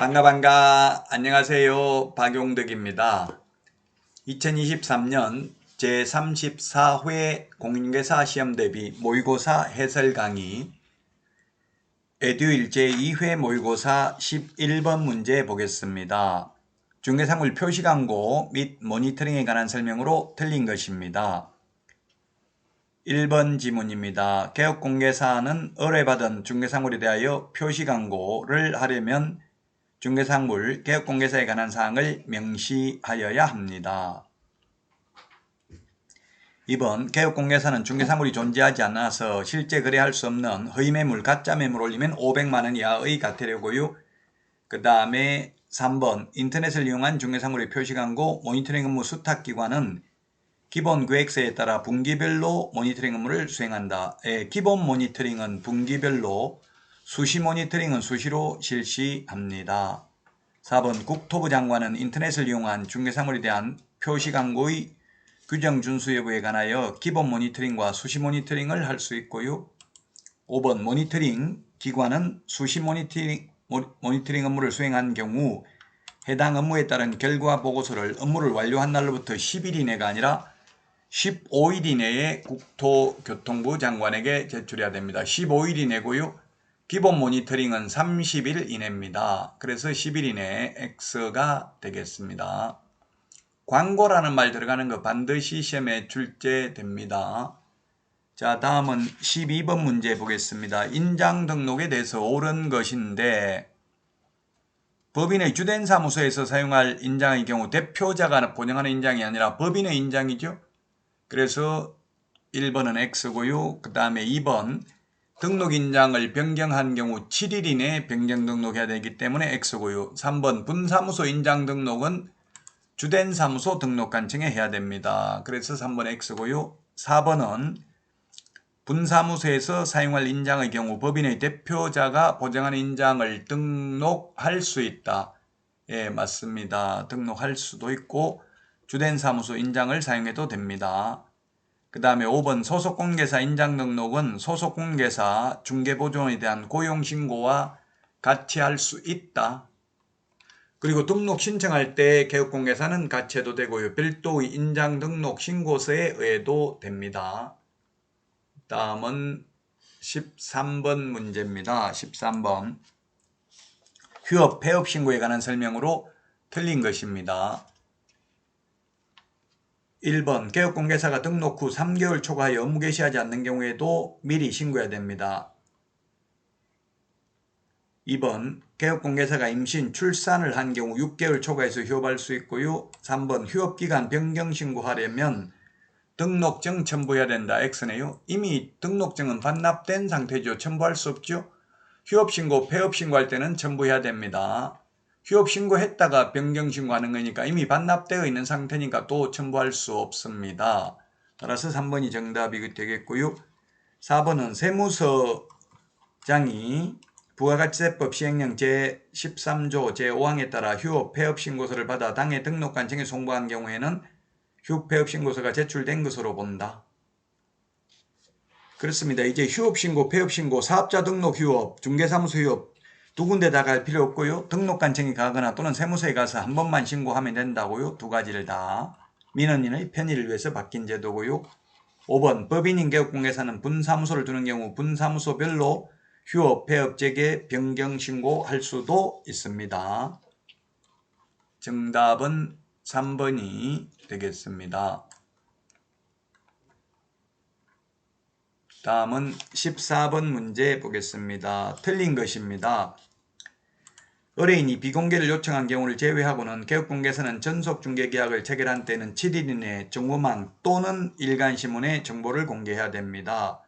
반가 안녕하세요. 박용덕입니다. 2023년 제34회 공인중개사 시험 대비 모의고사 해설 강의 에듀윌 제2회 모의고사 11번 문제 보겠습니다. 중개사물 표시 광고 및 모니터링에 관한 설명으로 틀린 것입니다. 1번 지문입니다. 개업공개사는 의뢰받은 중개사물에 대하여 표시 광고를 하려면 중개사물 개업공개사에 관한 사항을 명시하여야 합니다. 2번 개업공개사는 중개사물이 존재하지 않아서 실제 거래할 수 없는 허위매물, 가짜매물 올리면 500만원 이하의 과태료고요. 그 다음에 3번 인터넷을 이용한 중개사물의 표시광고 모니터링 업무 수탁기관은 기본 계획서에 따라 분기별로 모니터링 업무를 수행한다. 기본 모니터링은 분기별로, 수시 모니터링은 수시로 실시합니다. 4번 국토부 장관은 인터넷을 이용한 중개사물에 대한 표시광고의 규정 준수 여부에 관하여 기본 모니터링과 수시 모니터링을 할 수 있고요. 5번 모니터링 기관은 수시 모니터링 업무를 수행한 경우 해당 업무에 따른 결과 보고서를 업무를 완료한 날로부터 10일 이내가 아니라 15일 이내에 국토교통부 장관에게 제출해야 됩니다. 15일 이내고요. 기본 모니터링은 30일 이내입니다. 그래서 10일 이내 X가 되겠습니다. 광고라는 말 들어가는 거 반드시 시험에 출제됩니다. 자, 다음은 12번 문제 보겠습니다. 인장 등록에 대해서 옳은 것인데 법인의 주된 사무소에서 사용할 인장의 경우 대표자가 보정하는 인장이 아니라 법인의 인장이죠. 그래서 1번은 X고요. 그 다음에 2번 등록인장을 변경한 경우 7일 이내에 변경 등록해야 되기 때문에 X고요. 3번 분사무소 인장 등록은 주된 사무소 등록관청에 해야 됩니다. 그래서 3번 X고요. 4번은 분사무소에서 사용할 인장의 경우 법인의 대표자가 보정하는 인장을 등록할 수 있다. 예, 맞습니다. 등록할 수도 있고 주된 사무소 인장을 사용해도 됩니다. 그 다음에 5번 소속공개사 인장 등록은 소속공개사 중개보조원에 대한 고용신고와 같이 할 수 있다. 그리고 등록 신청할 때 개업공개사는 같이 해도 되고요. 별도의 인장 등록 신고서에 의해도 됩니다. 다음은 13번 문제입니다. 13번 휴업, 폐업 신고에 관한 설명으로 틀린 것입니다. 1번 개업공개사가 등록 후 3개월 초과하여 업무 개시하지 않는 경우에도 미리 신고해야 됩니다. 2번 개업공개사가 임신, 출산을 한 경우 6개월 초과해서 휴업할 수 있고요. 3번 휴업기간 변경 신고하려면 등록증 첨부해야 된다. X네요. 이미 등록증은 반납된 상태죠. 첨부할 수 없죠. 휴업신고, 폐업신고할 때는 첨부해야 됩니다. 휴업신고했다가 변경신고하는 거니까 이미 반납되어 있는 상태니까 또 첨부할 수 없습니다. 따라서 3번이 정답이 되겠고요. 4번은 세무서장이 부가가치세법 시행령 제13조 제5항에 따라 휴업, 폐업신고서를 받아 당해 등록관청에 송부한 경우에는 휴업, 폐업신고서가 제출된 것으로 본다. 그렇습니다. 이제 휴업신고, 폐업신고, 사업자 등록 휴업, 중개사무소 휴업 두 군데 다 갈 필요 없고요. 등록관청에 가거나 또는 세무서에 가서 한 번만 신고하면 된다고요. 두 가지를 다. 민원인의 편의를 위해서 바뀐 제도고요. 5번 법인인 개업공개사는 분사무소를 두는 경우 분사무소별로 휴업, 폐업, 재개, 변경 신고할 수도 있습니다. 정답은 3번이 되겠습니다. 다음은 14번 문제 보겠습니다. 틀린 것입니다. 의뢰인이 비공개를 요청한 경우를 제외하고는 개업공개사는 전속중개계약을 체결한 때는 7일 이내 정보망 또는 일간신문에 정보를 공개해야 됩니다.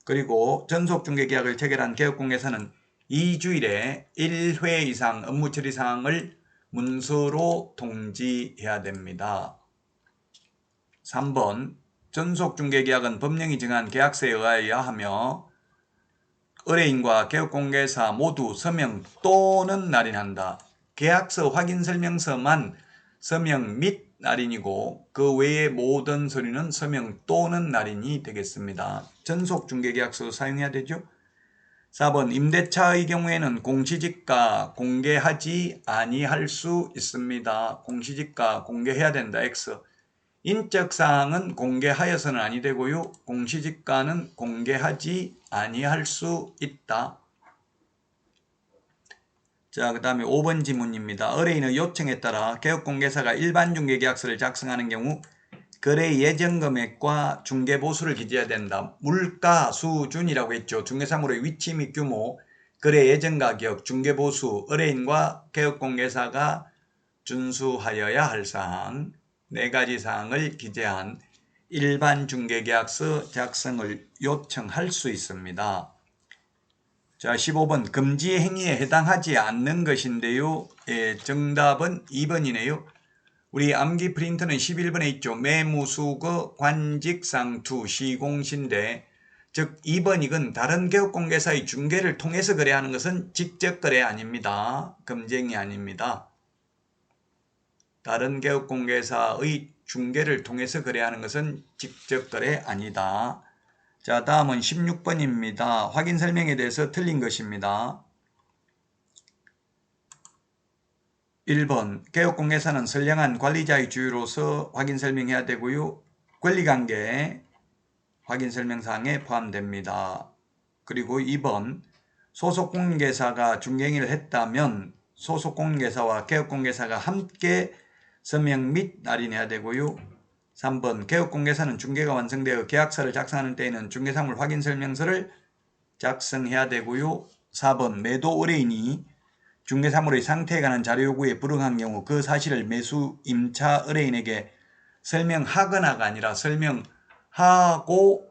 그리고 전속중개계약을 체결한 개업공개사는 2주일에 1회 이상 업무처리 사항을 문서로 통지해야 됩니다. 3번 전속중개계약은 법령이 정한 계약서에 의하여야 하며 의뢰인과 개업공개사 모두 서명 또는 날인한다. 계약서 확인설명서만 서명 및 날인이고 그 외의 모든 서류는 서명 또는 날인이 되겠습니다. 전속중개계약서 사용해야 되죠. 4번 임대차의 경우에는 공시지가 공개하지 아니할 수 있습니다. 공시지가 공개해야 된다. X. 인적사항은 공개하여서는 아니 되고요. 공시지가는 공개하지 아니할 수 있다. 자, 그 다음에 5번 지문입니다. 의뢰인의 요청에 따라 개업공개사가 일반중개계약서를 작성하는 경우 거래 예정금액과 중개보수를 기재해야 된다. 물가 수준이라고 했죠. 중개사물의 위치 및 규모, 거래 예정가격, 중개보수, 의뢰인과 개업공개사가 준수하여야 할 사항 4가지 사항을 기재한 일반중개계약서 작성을 요청할 수 있습니다. 자, 15번 금지 행위에 해당하지 않는 것인데요. 정답은 2번이네요. 우리 암기 프린터는 11번에 있죠. 매무수거 관직상투 시공신대. 즉 2번이건 다른 개업공개사의 중개를 통해서 거래하는 것은 직접거래 아닙니다. 금지행위 아닙니다. 다른 개업공개사의 중개를 통해서 거래하는 것은 직접거래 아니다. 자, 다음은 16번입니다. 확인 설명에 대해서 틀린 것입니다. 1번 개업공개사는 선량한 관리자의 주의로서 확인 설명해야 되고요. 권리관계 확인 설명사항에 포함됩니다. 그리고 2번 소속공개사가 중개행위를 했다면 소속공개사와 개업공개사가 함께 서명 및 날인해야 되고요. 3번 개업공개사는 중개가 완성되어 계약서를 작성하는 때에는 중개사물 확인설명서를 작성해야 되고요. 4번 매도 의뢰인이 중개사물의 상태에 관한 자료 요구에 불응한 경우 그 사실을 매수 임차 의뢰인에게 설명하거나가 아니라 설명하고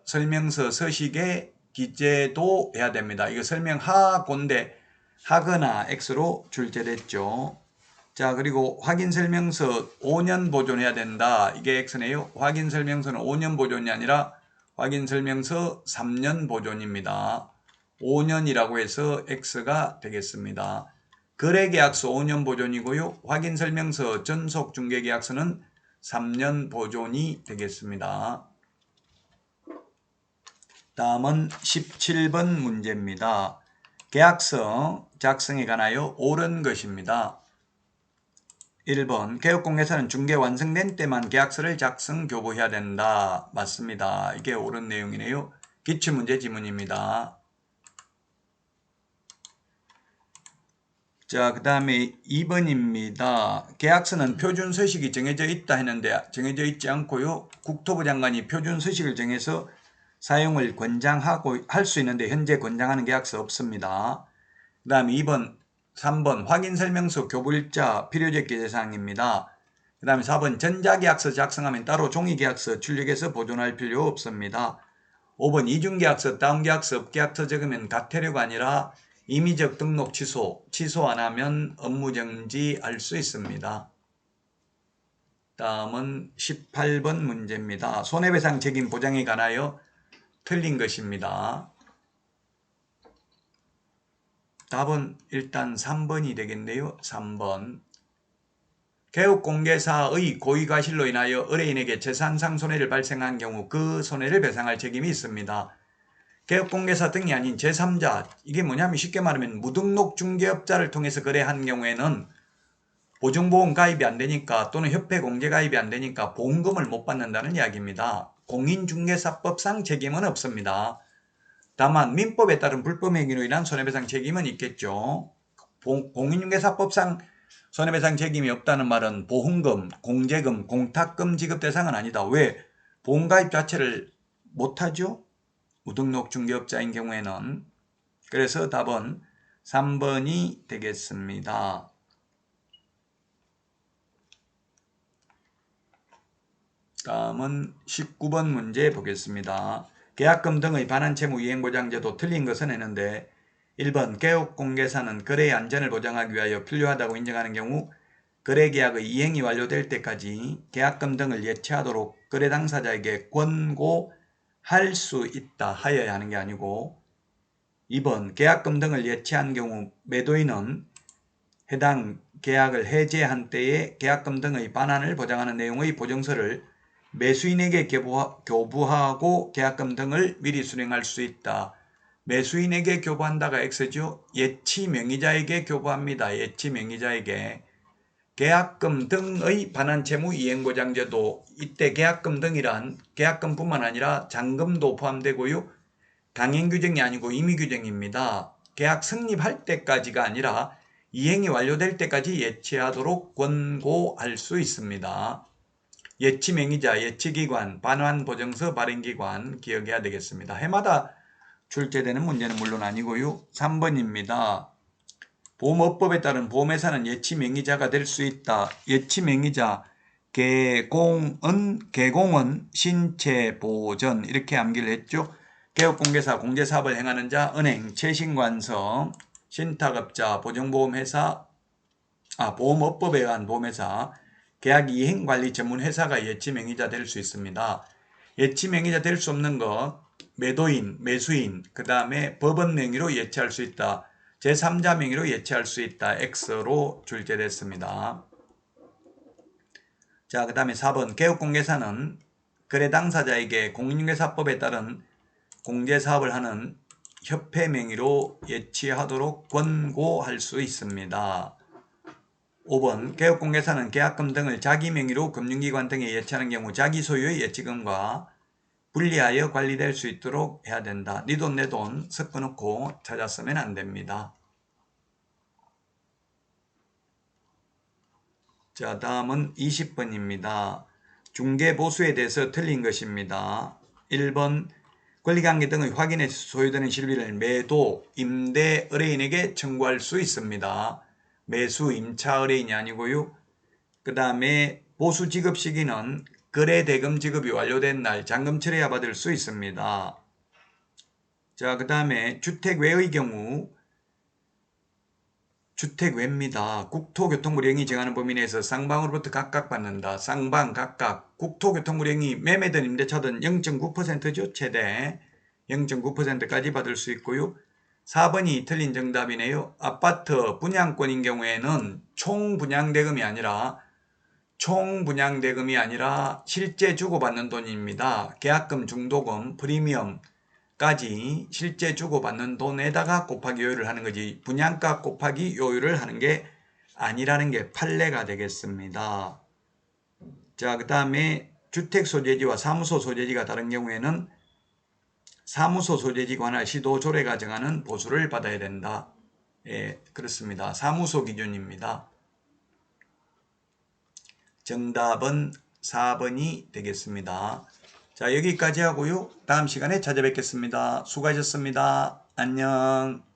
설명서 서식에 기재도 해야 됩니다. 이거 설명하고인데 하거나 X로 출제됐죠. 자, 그리고 확인설명서 5년 보존해야 된다. 이게 X네요. 확인설명서는 5년 보존이 아니라 확인설명서 3년 보존입니다. 5년이라고 해서 X가 되겠습니다. 거래계약서 5년 보존이고요. 확인설명서 전속중개계약서는 3년 보존이 되겠습니다. 다음은 17번 문제입니다. 계약서 작성에 관하여 옳은 것입니다. 1번 개업공개사는 중개 완성된 때만 계약서를 작성 교부해야 된다. 맞습니다. 이게 옳은 내용이네요. 기출문제 지문입니다. 자, 그 다음에 2번입니다. 계약서는 표준 서식이 정해져 있다 했는데 정해져 있지 않고요. 국토부 장관이 표준 서식을 정해서 사용을 권장하고 할 수 있는데 현재 권장하는 계약서 없습니다. 그 다음에 3번 확인설명서 교부일자 필요적 기재사항입니다. 그 다음에 4번 전자계약서 작성하면 따로 종이계약서 출력해서 보존할 필요 없습니다. 5번 이중계약서, 다운계약서, 업계약서 적으면 가태료가 아니라 임의적 등록 취소 안 하면 업무정지할 수 있습니다. 다음은 18번 문제입니다. 손해배상 책임 보장에 관하여 틀린 것입니다. 답은 일단 3번이 되겠네요. 3번. 개업공개사의 고의과실로 인하여 의뢰인에게 재산상 손해를 발생한 경우 그 손해를 배상할 책임이 있습니다. 개업공개사 등이 아닌 제3자, 이게 뭐냐면 쉽게 말하면 무등록 중개업자를 통해서 거래한 경우에는 보증보험 가입이 안 되니까 또는 협회 공제 가입이 안 되니까 보험금을 못 받는다는 이야기입니다. 공인중개사법상 책임은 없습니다. 다만 민법에 따른 불법행위로 인한 손해배상 책임은 있겠죠. 공인중개사법상 손해배상 책임이 없다는 말은 보험금, 공제금, 공탁금 지급 대상은 아니다. 왜? 보험가입 자체를 못하죠? 무등록 중개업자인 경우에는. 그래서 답은 3번이 되겠습니다. 다음은 19번 문제 보겠습니다. 계약금 등의 반환채무 이행보장제도 틀린 것은 했는데 1번 개업공개사는 거래의 안전을 보장하기 위하여 필요하다고 인정하는 경우 거래계약의 이행이 완료될 때까지 계약금 등을 예치하도록 거래 당사자에게 권고할 수 있다 하여야 하는 게 아니고 2번 계약금 등을 예치한 경우 매도인은 해당 계약을 해제한 때에 계약금 등의 반환을 보장하는 내용의 보증서를 매수인에게 교부하고 계약금 등을 미리 수령할 수 있다. 매수인에게 교부한다가 X죠. 예치 명의자에게 교부합니다. 예치 명의자에게. 계약금 등의 반환 채무 이행보장제도, 이때 계약금 등이란 계약금뿐만 아니라 잔금도 포함되고요. 강행 규정이 아니고 임의 규정입니다. 계약 성립할 때까지가 아니라 이행이 완료될 때까지 예치하도록 권고할 수 있습니다. 예치 명의자, 예치기관, 반환보증서 발행기관 기억해야 되겠습니다. 해마다 출제되는 문제는 물론 아니고요. 3번입니다. 보험업법에 따른 보험회사는 예치 명의자가 될 수 있다. 예치 명의자, 개공은 신체보전 이렇게 암기를 했죠. 개업공개사, 공제사업을 행하는 자, 은행, 최신관성, 신탁업자, 보증보험회사, 보험업법에 의한 보험회사, 계약 이행관리 전문회사가 예치 명의자 될 수 있습니다. 예치 명의자 될 수 없는 것, 매도인, 매수인, 그 다음에 법원 명의로 예치할 수 있다. 제3자 명의로 예치할 수 있다. X로 출제됐습니다. 자, 그 다음에 4번 개업공개사는 거래 당사자에게 공인중개사법에 따른 공제사업을 하는 협회 명의로 예치하도록 권고할 수 있습니다. 5번 개업공개사는 계약금 등을 자기 명의로 금융기관 등에 예치하는 경우 자기 소유의 예치금과 분리하여 관리될 수 있도록 해야 된다. 네 돈 내 돈 섞어놓고 찾았으면 안 됩니다. 자, 다음은 20번입니다. 중개보수에 대해서 틀린 것입니다. 1번 권리관계 등의 확인에 소요되는 실비를 매도, 임대, 의뢰인에게 청구할 수 있습니다. 매수, 임차, 의뢰인이 아니고요. 그 다음에 보수 지급 시기는 거래 대금 지급이 완료된 날 잔금 처리야 받을 수 있습니다. 자, 그 다음에 주택 외의 경우 주택 외입니다. 국토교통부령이 정하는 범위 내에서 쌍방으로부터 각각 받는다. 쌍방 각각. 국토교통부령이 매매든 임대차든 0.9%죠. 최대 0.9%까지 받을 수 있고요. 4번이 틀린 정답이네요. 아파트 분양권인 경우에는 총분양대금이 아니라 실제 주고받는 돈입니다. 계약금, 중도금, 프리미엄까지 실제 주고받는 돈에다가 곱하기 요율을 하는 거지 분양가 곱하기 요율을 하는 게 아니라는 게 판례가 되겠습니다. 자, 그 다음에 주택 소재지와 사무소 소재지가 다른 경우에는 사무소 소재지 관할 시도 조례가 정하는 보수를 받아야 된다. 예, 그렇습니다. 사무소 기준입니다. 정답은 4번이 되겠습니다. 자, 여기까지 하고요. 다음 시간에 찾아뵙겠습니다. 수고하셨습니다. 안녕.